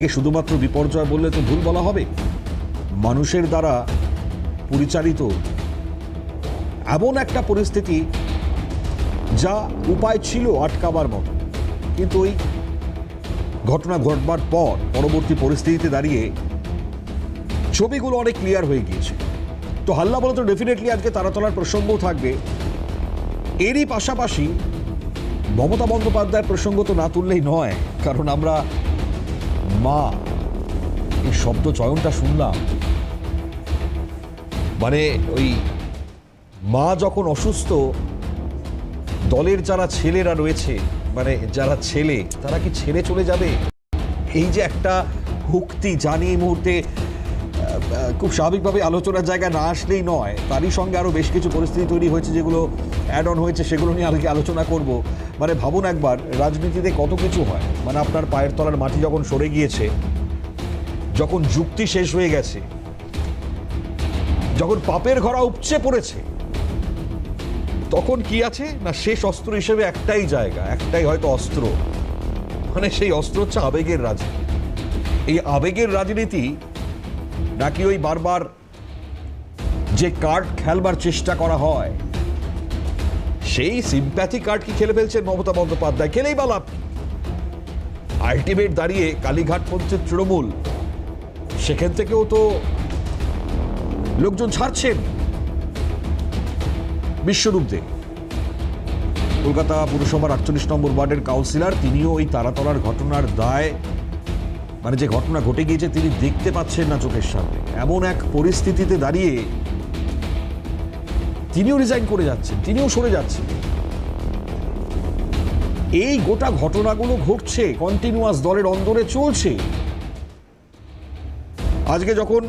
শুধুমাত্র বিপর্যয় বললে তো ভুল বলা হবে। মানুষের দ্বারা পরিচালিত এমন একটা পরিস্থিতি যা উপায় ছিল আটকাবার মতো, কিন্তু ওই ঘটনা ঘটবার পর পরবর্তী পরিস্থিতিতে দাঁড়িয়ে ছবিগুলো অনেক ক্লিয়ার হয়ে গিয়েছে। তো হাল্লা বলে তো ডেফিনেটলি আজকে তারাতলার প্রসঙ্গও থাকবে। এরই পাশাপাশি মমতা বন্দ্যোপাধ্যায়ের প্রসঙ্গ তো না তুললেই নয়, কারণ আমরা মা এই শব্দ চয়নটা শুনলাম, মানে ওই মা যখন অসুস্থ, দলের যারা ছেলেরা রয়েছে, মানে যারা ছেলে, তারা কি ছেড়ে চলে যাবে? এই যে একটা হুক্তি, জানি এই মুহূর্তে খুব স্বাভাবিকভাবে আলোচনার জায়গা না আসলেই নয়, তারই সঙ্গে আরও বেশ কিছু পরিস্থিতি তৈরি হয়েছে যেগুলো অ্যাড অন হয়েছে, সেগুলো নিয়ে আজকে আলোচনা করব। মানে ভাবুন একবার, রাজনীতিতে কত কিছু হয়, মানে আপনার পায়ের তলার মাটি যখন সরে গিয়েছে, যখন যুক্তি শেষ হয়ে গেছে, যখন পাপের ঘোড়া উপচে পড়েছে, তখন কি আছে না, শেষ অস্ত্র হিসেবে একটাই জায়গা, একটাই হয়তো অস্ত্র, মানে সেই অস্ত্র হচ্ছে আবেগের রাজনীতি। এই আবেগের রাজনীতি নাকি ওই বারবার যে কার্ড খেলবার চেষ্টা করা হয়, সেই সিম্প্যাথি কার্ড কি খেলে ফেলছেন মমতা বন্দ্যোপাধ্যায়? খেলেই বা লাভ? আলটিমেট দাঁড়িয়ে কালীঘাট পঞ্চায়েত তৃণমূল, সেখান থেকেও তো লোকজন ছাড়ছেন। বিশ্বরূপ দে, কলকাতা পুরসভার 48 নম্বর ওয়ার্ডের কাউন্সিলর, তিনিও এই তারাতলার ঘটনার দায়, মানে যে ঘটনা ঘটে গিয়েছে তিনি দেখতে পাচ্ছেন না চোখের সামনে, এমন এক পরিস্থিতিতে দাঁড়িয়ে তিনিও রিজাইন করে যাচ্ছেন, তিনিও সরে যাচ্ছেন। এই গোটা ঘটনাগুলো ঘটছে, কন্টিনিউয়াস দলের অন্দরে চলছে। আজকে যখন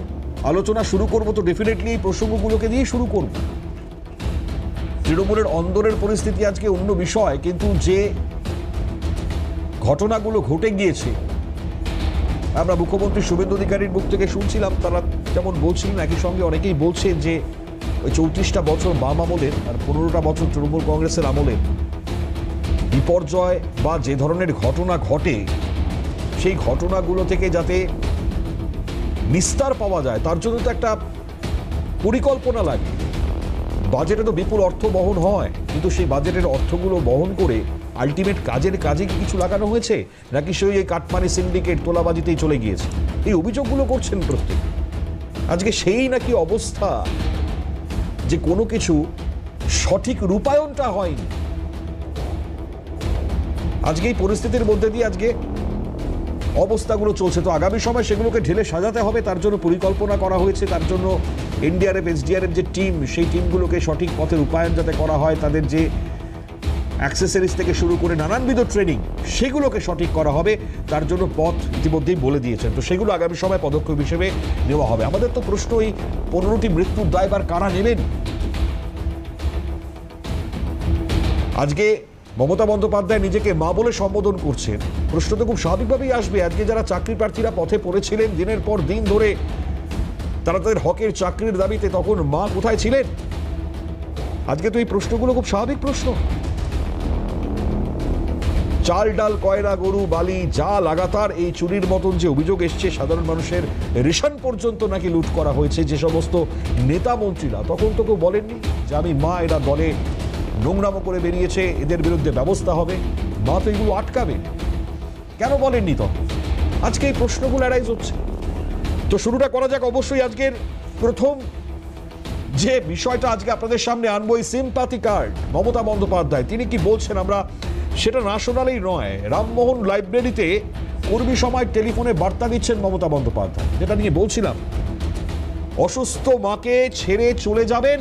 আলোচনা শুরু করব, তো ডেফিনেটলি এই প্রসঙ্গগুলোকে দিয়ে শুরু করব। তৃণমূলের অন্দরের পরিস্থিতি আজকে অন্য বিষয়, কিন্তু যে ঘটনাগুলো ঘটে গিয়েছে, আমরা মুখ্যমন্ত্রী শুভেন্দু অধিকারীর মুখ থেকে শুনছিলাম, তারা যেমন বলছিলেন, একই সঙ্গে অনেকেই বলছেন যে ওই 34টা বছর বাম আমলের আর 15টা বছর তৃণমূল কংগ্রেসের আমলের বিপর্যয় বা যে ধরনের ঘটনা ঘটে, সেই ঘটনাগুলো থেকে যাতে নিস্তার পাওয়া যায়, তার জন্য তো একটা পরিকল্পনা লাগে। বাজেটে তো বিপুল অর্থ বহন হয়, কিন্তু সেই বাজেটের অর্থগুলো বহন করে আলটিমেট কাজের কাজে কি কিছু লাগানো হয়েছে, নাকি সেই এই কাটমানি সিন্ডিকেট তোলাবাজিতেই চলে গিয়েছে? এই অভিযোগগুলো করছেন প্রত্যেক। আজকে সেই নাকি অবস্থা যে কোনো কিছু সঠিক রূপায়ণটা হয়নি। আজকে এই পরিস্থিতির মধ্যে দিয়ে আজকে অবস্থাগুলো চলছে, তো আগামী সময় সেগুলোকে ঢেলে সাজাতে হবে, তার জন্য পরিকল্পনা করা হয়েছে। তার জন্য এনডিআরএফ, এসডিআরএফ যে টিম, সেই টিমগুলোকে সঠিক পথে রূপায়ণ যাতে করা হয়, তাদের যে অ্যাক্সেসরিজ থেকে শুরু করে নানানবিধ ট্রেনিং, সেগুলোকে সঠিক করা হবে, তার জন্য পথ ইতিমধ্যেই বলে দিয়েছেন। তো সেগুলো আগামী সময় পদক্ষেপ হিসেবে নেওয়া হবে। আমাদের তো প্রশ্ন, এই 15টি মৃত্যুর দায়ভার কারা নেবেন? আজকে মমতা বন্দ্যোপাধ্যায় নিজেকে মা বলে সম্বোধন করছেন, প্রশ্ন তো খুব স্বাভাবিকভাবেই আসবে। আজকে যারা চাকরি প্রার্থীরা পথে পড়েছিলেন দিনের পর দিন ধরে, তারা তাদের হকের চাকরির দাবিতে, তখন মা কোথায় ছিলেন? আজকে তো এই প্রশ্নগুলো খুব স্বাভাবিক প্রশ্ন। চাল ডাল কয়লা গরু বালি যা লাগাতার এই চুরির মতন যে অভিযোগ এসছে, সাধারণ মানুষের রেশন পর্যন্ত নাকি লুট করা হয়েছে, যে সমস্ত নেতা মন্ত্রীরা, তখন তো কেউ বলেননি যে আমি মা, এরা দলে নোংরামো করে বেরিয়েছে, এদের বিরুদ্ধে ব্যবস্থা হবে, মা তো এগুলো আটকাবেন? কেন বলেননি তখন? আজকে এই প্রশ্নগুলো অ্যারাইজ হচ্ছে। তো শুরুটা করা যাক অবশ্যই আজকের প্রথম যে বিষয়টা আজকে আপনাদের সামনে আনবো, এই সিম্প্যাথি কার্ড। মমতা বন্দ্যোপাধ্যায় তিনি কি বলছেন, আমরা সেটা না শোনালেই নয়। রামমোহন লাইব্রেরিতে কর্মী সময় টেলিফোনে বার্তা দিচ্ছেন মমতা বন্দ্যোপাধ্যায়, যেটা নিয়ে বলছিলাম, অসুস্থ মাকে ছেড়ে চলে যাবেন?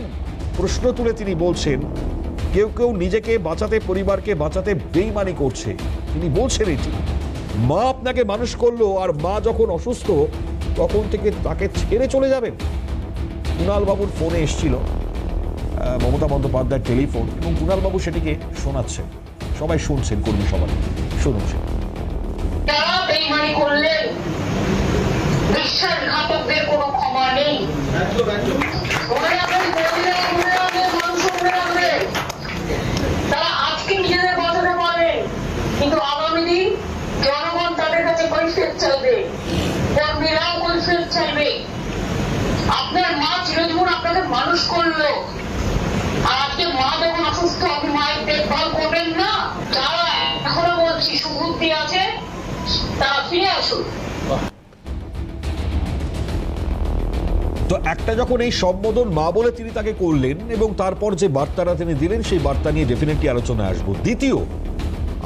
প্রশ্ন তুলে তিনি বলছেন, কেউ কেউ নিজেকে বাঁচাতে, পরিবারকে বাঁচাতে বেইমানি করছে। তিনি বলছেন এটি, মা আপনাকে মানুষ করলো, আর মা যখন অসুস্থ তখন থেকে তাকে ছেড়ে চলে যাবেন? কুণাল বাবুর ফোনে এসেছিল মমতা বন্দ্যোপাধ্যায়ের টেলিফোন, এবং কুণাল বাবু সেটিকে শোনাচ্ছেন, সবাই শুনছেন, কর্মী সবাই শুনছেন। তারা বেইমানি করলে বিশ্বাসঘাতকদের কোনো ক্ষমা নেই। তারা আজকে নিজেদের বাঁচাতে পারে, কিন্তু আগামী দিন জনগণ তাদের কাছে কৈফিয়ত চাইবে। আপনার মা চিরজীবন আপনাকে মানুষ করলো, আর আজকে মা যখন অসুস্থ আপনি মায়ের দেখভাল করবেন না। যারা এখনো বলছি সুবুদ্ধি আছে তারা ফিরে আসুন। তো একটা যখন এই সম্বোধন মা বলে তিনি তাকে করলেন এবং তারপর যে বার্তাটা তিনি দিলেন সেই বার্তা নিয়ে ডেফিনেটলি আলোচনায় আসবো। দ্বিতীয়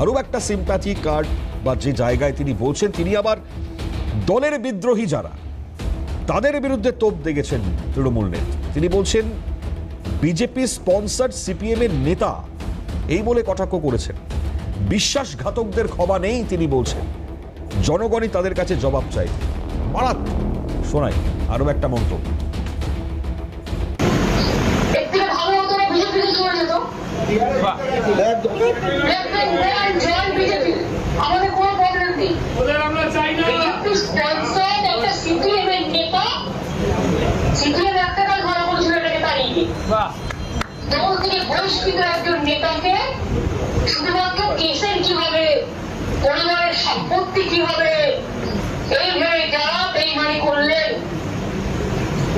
আরও একটা সিম্প্যাথি কার্ড বা যে জায়গায় তিনি বলছেন তিনি আবার দলের বিদ্রোহী যারা তাদের বিরুদ্ধে তোপ দেখেছেন তৃণমূল নেতা। তিনি বলছেন বিজেপি স্পন্সার্ড সিপিএম এর নেতা এই বলে কটাক্ষ করেছেন। বিশ্বাসঘাতকদের ক্ষমা নেই তিনি বলছেন, জনগণই তাদের কাছে জবাব চাই। মারাত্মক। শোনাই আরো একটা মন্তব্য। একটু ভালো হতো না বিজেপিতে চলে যেত। বিজেপি আমাদের কোনো প্রবলেম নেই। বিজেপি স্পন্সার্ড একটা সিপিএম এর নেতা, সিপিএম একটা কাজ ভালো করেছিল এটাকে তাড়িয়ে দিয়ে দল থেকে বহিষ্কৃত একজন নেতাকে শুধুমাত্র কেসের কিভাবে, পরিবারের সম্পত্তি কিভাবে, এইভাবে যারা বেইমানি করলেন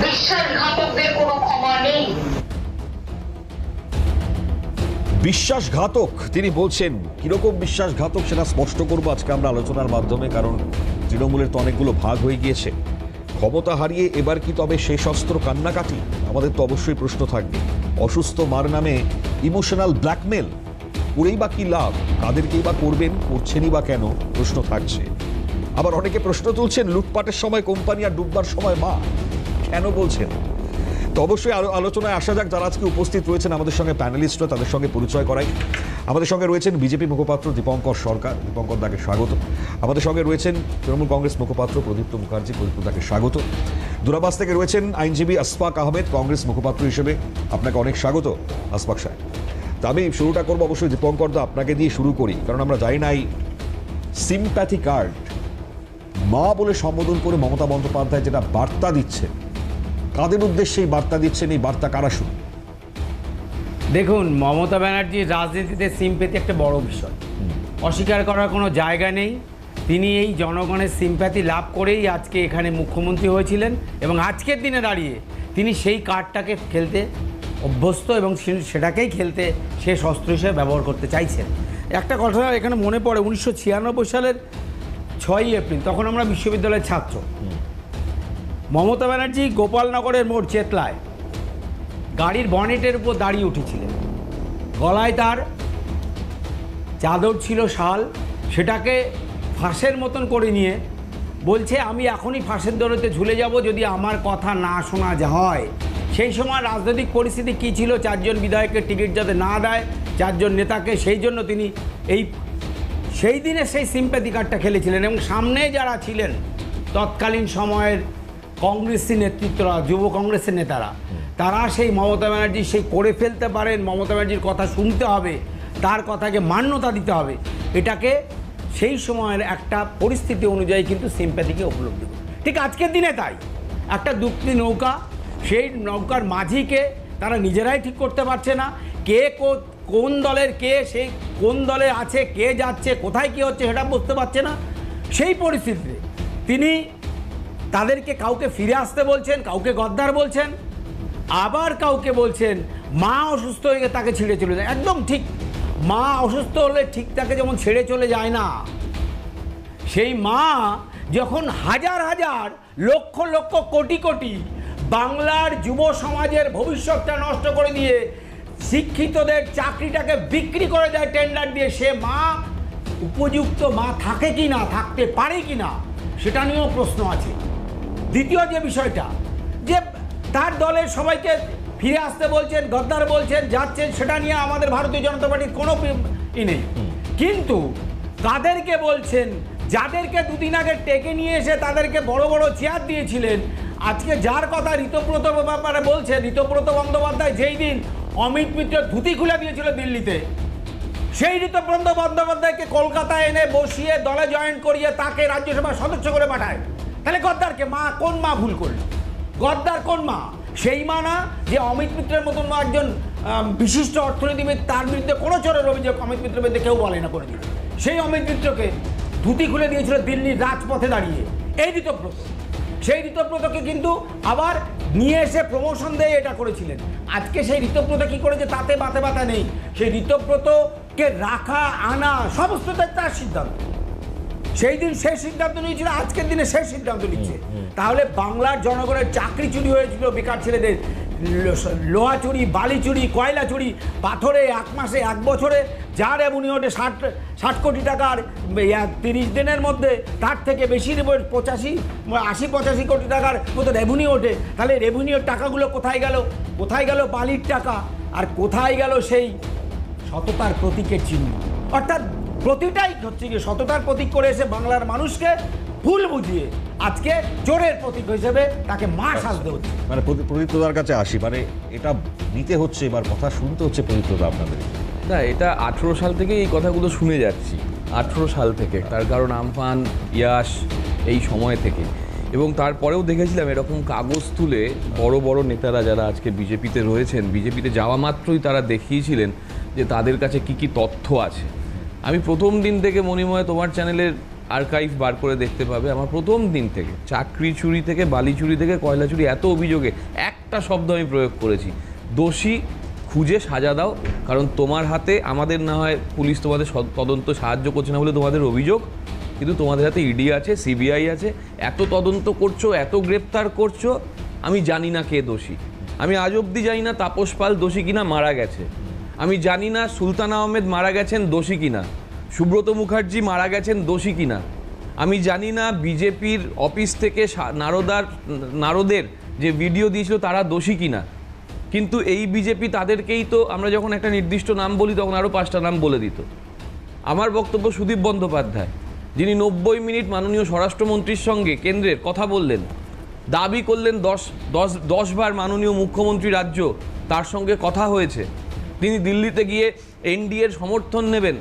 বিশ্বাসঘাতকদের কোনো ক্ষমা নেই। বিশ্বাসঘাতক তিনি বলছেন, কিরকম বিশ্বাসঘাতক সেটা স্পষ্ট করবো আজকে আমরা আলোচনার মাধ্যমে, কারণ তৃণমূলের তো অনেকগুলো ভাগ হয়ে গিয়েছে। ক্ষমতা হারিয়ে এবার কি তবে শেষ অস্ত্র কান্নাকাটি? আমাদের তো অবশ্যই প্রশ্ন থাকবে। অসুস্থ মার নামে ইমোশনাল ব্ল্যাকমেল করেই বা কি লাভ? কাদেরকেই বা করবেন, করছেনই বা কেন? প্রশ্ন থাকছে। আবার অনেকে প্রশ্ন তুলছেন লুটপাটের সময় কোম্পানি আর ডুববার সময় মা, কেন বলছেন? তো অবশ্যই আরো আলোচনায় আসা যাক। যারা আজকে উপস্থিত রয়েছেন আমাদের সঙ্গে প্যানেলিস্টরা, তাদের সঙ্গে পরিচয় করাই। আমাদের সঙ্গে রয়েছেন বিজেপি মুখপাত্র দীপঙ্কর সরকার, দীপঙ্কর দাকে স্বাগত। আমাদের সঙ্গে রয়েছেন তৃণমূল কংগ্রেস মুখপাত্র প্রদীপ্ত মুখার্জি, প্রদীপ্ত দাকে স্বাগত। দূরাবাস থেকে রয়েছেন আইনজীবী আসফাক আহমেদ, কংগ্রেস মুখপাত্র হিসেবে আপনাকে অনেক স্বাগত আসফাক সাহেব। তা আমি শুরুটা করবো অবশ্যই দীপঙ্কর দা আপনাকে দিয়ে শুরু করি, কারণ আমরা জানি না এই সিম্প্যাথি কার্ড মা বলে সম্বোধন করে মমতা বন্দ্যোপাধ্যায় যেটা বার্তা দিচ্ছে, কাদের উদ্দেশ্যে এই বার্তা দিচ্ছেন, এই বার্তা কারা শুনে? দেখুন, মমতা ব্যানার্জির রাজনীতিতে সিম্প্যাথি একটা বড় বিষয়, অস্বীকার করার কোনো জায়গা নেই। তিনি এই জনগণের সিম্প্যাথি লাভ করেই আজকে এখানে মুখ্যমন্ত্রী হয়েছিলেন এবং আজকের দিনে দাঁড়িয়ে তিনি সেই কার্ডটাকে খেলতে অভ্যস্ত এবং সেটাকেই খেলতে শেষ অস্ত্র হিসেবে ব্যবহার করতে চাইছেন। একটা কথা এখানে মনে পড়ে, 1996 সালের 6ই এপ্রিল, তখন আমরা বিশ্ববিদ্যালয়ের ছাত্র। মমতা ব্যানার্জি গোপালনগরের মোড় চেতলায় গাড়ির বনেটের উপর দাঁড়িয়ে উঠেছিলেন। গলায় তার চাদর ছিল, শাল, সেটাকে ফাঁসের মতন করে নিয়ে বলছে আমি এখনই ফাঁসের দড়িতে ঝুলে যাব যদি আমার কথা না শোনা হয়। সেই সময় রাজনৈতিক পরিস্থিতি কী ছিল, 4 জন বিধায়কের টিকিট যাতে না দেয় 4 জন নেতাকে, সেই জন্য তিনি সেই দিনে সেই সিম্প্যাথি কার্ডটা খেলেছিলেন। এবং সামনে যারা ছিলেন তৎকালীন সময়ের কংগ্রেসি নেতৃত্বরা, যুব কংগ্রেসের নেতারা, তারা সেই মমতা ব্যানার্জি সেই করে ফেলতে পারেন, মমতা ব্যানার্জির কথা শুনতে হবে, তার কথাকে মান্যতা দিতে হবে, এটাকে সেই সময়ের একটা পরিস্থিতি অনুযায়ী কিন্তু সিম্প্যাথিকে উপলব্ধি করে। ঠিক আজকের দিনে তাই একটা দুঃখী নৌকা, সেই নৌকার মাঝিকে তারা নিজেরাই ঠিক করতে পারছে না, কে কোন দলের কে, সেই কোন দলে আছে, কে যাচ্ছে, কোথায় কী হচ্ছে সেটা বুঝতে পারছে না। সেই পরিস্থিতিতে তিনি তাদেরকে কাউকে ফিরে আসতে বলছেন, কাউকে গদ্দার বলছেন, আবার কাউকে বলছেন মা অসুস্থ হয়ে গেলে তাকে ছেড়ে চলে যায়। একদম ঠিক, মা অসুস্থ হলে ঠিক তাকে যেমন ছেড়ে চলে যায় না, সেই মা যখন হাজার হাজার লক্ষ লক্ষ কোটি কোটি বাংলার যুব সমাজের ভবিষ্যৎটা নষ্ট করে দিয়ে শিক্ষিতদের চাকরিটাকে বিক্রি করে দেয় টেন্ডার দিয়ে, সে মা উপযুক্ত মা থাকে কি না, থাকতে পারে কি না, সেটা নিয়েও প্রশ্ন আছে। দ্বিতীয় যে বিষয়টা, যে তার দলের সবাইকে ফিরে আসতে বলছেন, গদ্দার বলছেন, যাচ্ছেন, সেটা নিয়ে আমাদের ভারতীয় জনতা পার্টির কোনো নেই। কিন্তু তাদেরকে বলছেন যাদেরকে দুদিন আগে টেকে নিয়ে এসে তাদেরকে বড় বড় চেয়ার দিয়েছিলেন, আজকে যার কথা ঋতব্রত ব্যাপারে বলছে, ঋতব্রত বন্দ্যোপাধ্যায় যেই দিন অমিত মিত্রের ধুতি খুলে দিয়েছিল দিল্লিতে, সেই ঋতব্রত বন্দ্যোপাধ্যায়কে কলকাতায় এনে বসিয়ে দলে জয়েন করিয়ে তাকে রাজ্যসভার সদস্য করে পাঠায়। তাহলে গদ্দারকে মা, কোন মা ভুল করল? গদ্দার কোন মা? সেই মা না যে অমিত মিত্রের মতন একজন বিশিষ্ট অর্থনীতিবিদ, তার বিরুদ্ধে কোনো চোরের অভিযোগ অমিত মিত্রের বিরুদ্ধে কেউ বলে না করে দিল। সেই অমিত মিত্রকে ধুতি খুলে দিয়েছিল দিল্লির রাজপথে দাঁড়িয়ে এই ঋতব্রত। সেই ঋতব্রতকে কিন্তু আবার নিয়ে এসে প্রমোশন দিয়ে এটা করেছিলেন। আজকে সেই ঋতব্রত কি করেছে তাতে বাতা নেই, সেই ঋতব্রতকে রাখা আনা সমস্তটাই তার সিদ্ধান্ত। সেই দিন সেই সিদ্ধান্ত নিয়েছিল, আজকের দিনে সেই সিদ্ধান্ত নিচ্ছে। তাহলে বাংলার জনগণের চাকরি চুরি হয়েছিল, বেকার ছেলেদের লোহা চুরি, বালি চুরি, কয়লা চুরি, পাথরে 1 মাসে 1 বছরে যার রেভিনিউ ওঠে 60 কোটি টাকার 30 দিনের মধ্যে তার থেকে বেশি 80-85 কোটি টাকার মতো রেভিনিউ ওঠে। তাহলে রেভিনিউর টাকাগুলো কোথায় গেল? কোথায় গেল বালির টাকা? আর কোথায় গেল সেই সততার প্রতীকের চিহ্ন? অর্থাৎ প্রতিটাই হচ্ছে কি সততার প্রতীক করে এসে বাংলার মানুষকে ভুল বুঝিয়ে আজকে চোরের প্রতীক হিসেবে তাকে মা সাজতে হচ্ছে। মানে প্রদীপ্তদার কাছে আসি, মানে এটা নিতে হচ্ছে, এবার কথা শুনতে হচ্ছে প্রদীপ্তদা আপনাদের। না, এটা 18 সাল থেকে এই কথাগুলো শুনে যাচ্ছি, 18 সাল থেকে। তার কারণ আমফান, ইয়াস এই সময় থেকে। এবং তারপরেও দেখেছিলাম এরকম কাগজ তুলে বড় বড় নেতারা যারা আজকে বিজেপিতে রয়েছেন, বিজেপিতে যাওয়া মাত্রই তারা দেখিয়েছিলেন যে তাদের কাছে কি কি তথ্য আছে। আমি প্রথম দিন থেকে, মণিময় তোমার চ্যানেলের আর্কাইভ বার করে দেখতে পাবে, আমার প্রথম দিন থেকে চাকরি চুরি থেকে, বালি চুরি থেকে, কয়লা চুরি, এত অভিযোগে একটা শব্দ আমি প্রয়োগ করেছি, দোষী খুঁজে সাজা দাও। কারণ তোমার হাতে, আমাদের না হয় পুলিশ তোমাদের তদন্ত সাহায্য করছে না বলে তোমাদের অভিযোগ, কিন্তু তোমাদের হাতে ইডি আছে, সিবিআই আছে, এত তদন্ত করছো, এত গ্রেপ্তার করছো, আমি জানি না কে দোষী। আমি আজ অবধি জানি না তাপস পাল দোষী কিনা, মারা গেছে। আমি জানি না সুলতান আহমেদ মারা গেছেন, দোষী কিনা। সুব্রত মুখার্জি মারা গেছেন, দোষী কিনা। আমি জানি না বিজেপির অফিস থেকে নারদের যে ভিডিও দিয়েছিল তারা দোষী কিনা। কিন্তু এই বিজেপি তাদেরকেই তো, আমরা যখন একটা নির্দিষ্ট নাম বলি তখন আরও 5টা নাম বলে দিত। আমার বক্তব্য সুদীপ বন্দ্যোপাধ্যায়, যিনি 90 মিনিট মাননীয় স্বরাষ্ট্রমন্ত্রীর সঙ্গে কেন্দ্রের কথা বললেন, দাবি করলেন 10 বার মাননীয় মুখ্যমন্ত্রী রাজ্য তার সঙ্গে কথা হয়েছে, তিনি দিল্লিতে গিয়ে এনডিএর সমর্থন নেবেন।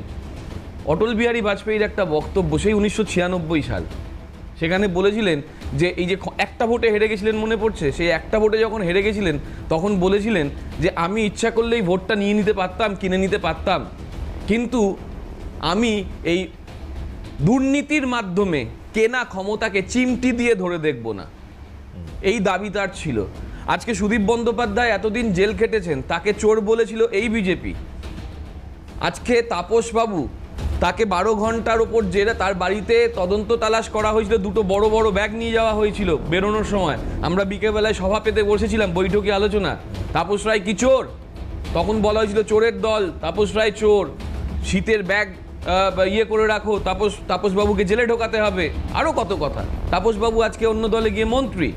অটল বিহারী বাজপেয়ীর একটা বক্তব্য, সেই 1996 সাল, সেখানে বলেছিলেন যে এই যে একটা ভোটে হেরে গেছিলেন, মনে পড়ছে, সেই একটা ভোটে যখন হেরে গেছিলেন তখন বলেছিলেন যে আমি ইচ্ছা করলেই ভোটটা নিয়ে নিতে পারতাম, কিনে নিতে পারতাম, কিন্তু আমি এই দুর্নীতির মাধ্যমে কেনা ক্ষমতাকে চিমটি দিয়ে ধরে দেখব না। এই দাবি তার ছিল। আজকে সুদীপ বন্দ্যোপাধ্যায় এতদিন জেল খেটেছেন, তাকে চোর বলেছিল এই বিজেপি। আজকে তাপসবাবু, তাকে 12 ঘন্টার ওপর জেলে তার বাড়িতে তদন্ত তালাশ করা হয়েছিল, 2টো বড় বড় ব্যাগ নিয়ে যাওয়া হয়েছিল বেরোনোর সময়। আমরা বিকেলবেলায় সভা পেতে বসেছিলাম, বৈঠকে আলোচনা, তাপস রায় কি চোর? তখন বলা হয়েছিল চোরের দল, তাপস রায় চোর, শীতের ব্যাগ করে রাখো, তাপসবাবুকে জেলে ঢোকাতে হবে, আরও কত কথা। তাপসবাবু আজকে অন্য দলে গিয়ে মন্ত্রী।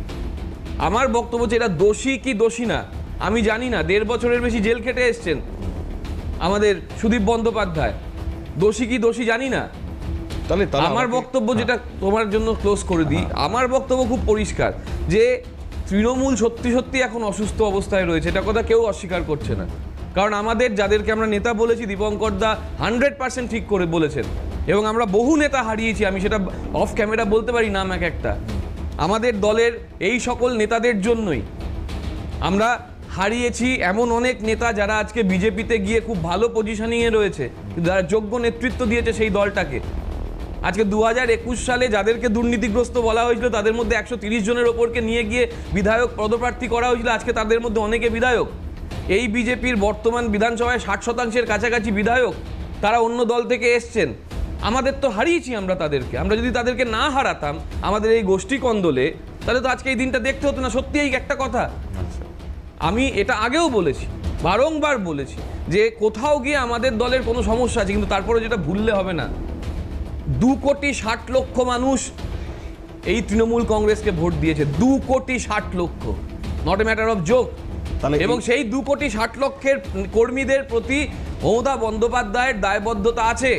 আমার বক্তব্য হচ্ছে এটা দোষী কি দোষী না আমি জানি না। 1.5 বছরের বেশি জেল খেটে এসছেন আমাদের সুদীপ বন্দ্যোপাধ্যায়, দোষী কি দোষী জানি না। তাহলে আমার বক্তব্য, যেটা তোমার জন্য ক্লোজ করে দিই, আমার বক্তব্য খুব পরিষ্কার যে তৃণমূল সত্যি সত্যি এখন অসুস্থ অবস্থায় রয়েছে, এটা কথা কেউ অস্বীকার করছে না। কারণ আমাদের যাদেরকে আমরা নেতা বলেছি, দীপঙ্কর দা 100% ঠিক করে বলেছেন, এবং আমরা বহু নেতা হারিয়েছি, আমি সেটা অফ ক্যামেরা বলতে পারি নাম এক একটা। আমাদের দলের এই সকল নেতাদের জন্যই আমরা হারিয়েছি এমন অনেক নেতা যারা আজকে বিজেপিতে গিয়ে খুব ভালো পজিশনিংয়ে রয়েছে, যারা যোগ্য নেতৃত্ব দিয়েছে সেই দলটাকে। আজকে 2021 সালে যাদেরকে দুর্নীতিগ্রস্ত বলা হয়েছিল, তাদের মধ্যে 130 জনের ওপরকে নিয়ে গিয়ে বিধায়ক পদপ্রার্থী করা হয়েছিল, আজকে তাদের মধ্যে অনেকে বিধায়ক। এই বিজেপির বর্তমান বিধানসভায় 60% কাছাকাছি বিধায়ক, তারা অন্য দল থেকে এসছেন। আমাদের তো হারিয়েছি আমরা তাদেরকে। আমরা যদি তাদেরকে না হারাতাম আমাদের এই গোষ্ঠী কন্দলে, তাহলে তো আজকে এই দিনটা দেখতে হতো না। সত্যি এই একটা কথা, আমি এটা আগেও বলেছি, বারংবার বলেছি যে কোথাও গিয়ে আমাদের দলের কোনো সমস্যা আছে, কিন্তু তারপরে যেটা ভুললে হবে না, 2,60,00,000 মানুষ এই তৃণমূল কংগ্রেসকে ভোট দিয়েছে। 2,60,00,000, not a matter of joke. এবং সেই 2,60,00,000 কর্মীদের প্রতি মমতা বন্দ্যোপাধ্যায়ের দায়বদ্ধতা আছে,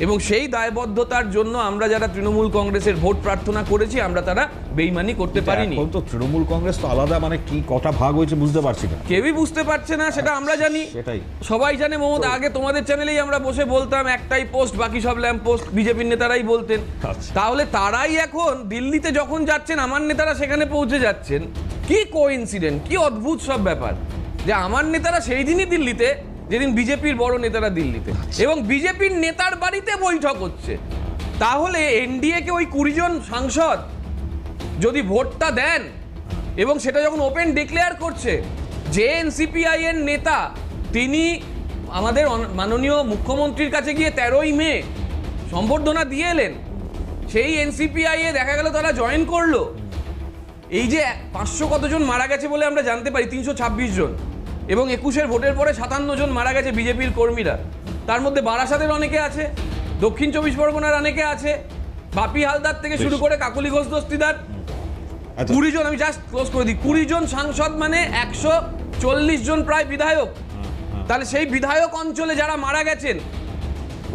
এবং সেই দায়বদ্ধতার জন্য আমরা যারা তৃণমূল কংগ্রেসের ভোট প্রার্থনা করেছি, আমরা তারা বেইমানি করতে পারিনি। এখন তো তৃণমূল কংগ্রেস তো আলাদা, মানে কি কটা ভাগ হয়েছে বুঝতে পারছি না, কেউই বুঝতে পারছে না, সেটা আমরা জানি, সেটাই সবাই জানে। মমতা, আগে তোমাদের চ্যানেলেই আমরা বসে বলতাম একটাই পোস্ট, বাকি সব ল্যাম্প পোস্ট, বিজেপির নেতারাই বলতেন। তাহলে তারাই এখন দিল্লিতে যখন যাচ্ছেন, আমার নেতারা সেখানে পৌঁছে যাচ্ছেন। কি কোইন্সিডেন্ট, কি অদ্ভুত সব ব্যাপার যে আমার নেতারা সেই দিনই দিল্লিতে যেদিন বিজেপির বড় নেতারা দিল্লিতে, এবং বিজেপির নেতার বাড়িতে বৈঠক হচ্ছে। তাহলে এনডিএ কে ওই 20 জন সাংসদ যদি ভোটটা দেন এবং সেটা যখন ওপেন ডিক্লেয়ার করছে যে এনসিপিআই এর নেতা তিনি আমাদের মাননীয় মুখ্যমন্ত্রীর কাছে গিয়ে 13ই মে সম্বর্ধনা দিয়ে এলেন, সেই এনসিপিআই এ দেখা গেল তারা জয়েন করলো। এই যে 500 কতজন মারা গেছে বলে আমরা জানতে পারি, 326 জন, এবং 21-এর ভোটের পরে 57 জন মারা গেছে বিজেপির কর্মীরা। তার মধ্যে বারাসাতের অনেকে আছে, দক্ষিণ 24 পরগনার অনেকে আছে, বাপি হালদার থেকে শুরু করে কাকুলি ঘোষ দস্তিদার, 20 জন, আমি জাস্ট ক্লোজ করে দিই, 20 জন সাংসদ মানে 140 জন প্রায় বিধায়ক। তাহলে সেই বিধায়ক অঞ্চলে যারা মারা গেছেন,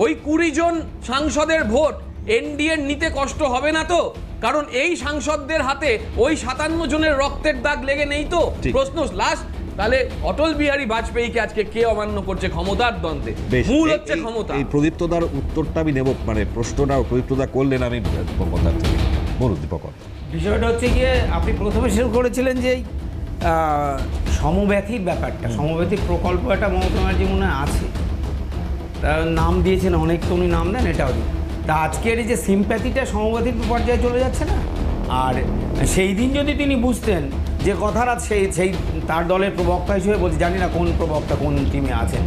ওই 20 জন সাংসদের ভোট এনডিএর নিতে কষ্ট হবে না তো? কারণ এই সাংসদদের হাতে ওই 57 জনের রক্তের দাগ লেগে নেই তো? প্রশ্ন লাস্ট, তাহলে অটল বিহারী বাজপেয়ীকে আজকে কে অমান্য করছে ক্ষমতার দ্বন্দ্বে? মূল হচ্ছে ক্ষমতা। এই প্রদীপ্তদার উত্তরটা আমি নেব, মানে প্রশ্নটা প্রদীপ্তদা করলেন, আমি দীপকদার থেকে বলুন। দীপকর, বিষয়টা হচ্ছে গিয়ে আপনি প্রথমে শুরু করেছিলেন যে এই সমব্যথীর ব্যাপারটা, সমব্যথী প্রকল্প একটা মমতা ব্যানার্জি মনে হয় আছে, তার নাম দিয়েছেন অনেক, তো উনি নাম দেন, এটাও দিন। তা আজকের এই যে সিম্প্যাথিটা সমব্যথীর পর্যায়ে চলে যাচ্ছে না, আর সেই দিন যদি তিনি বুঝতেন যে কথাটা সেই তার দলের প্রবক্তা হিসেবে বলছি, জানি না কোন প্রবক্তা কোন টিমে আছেন,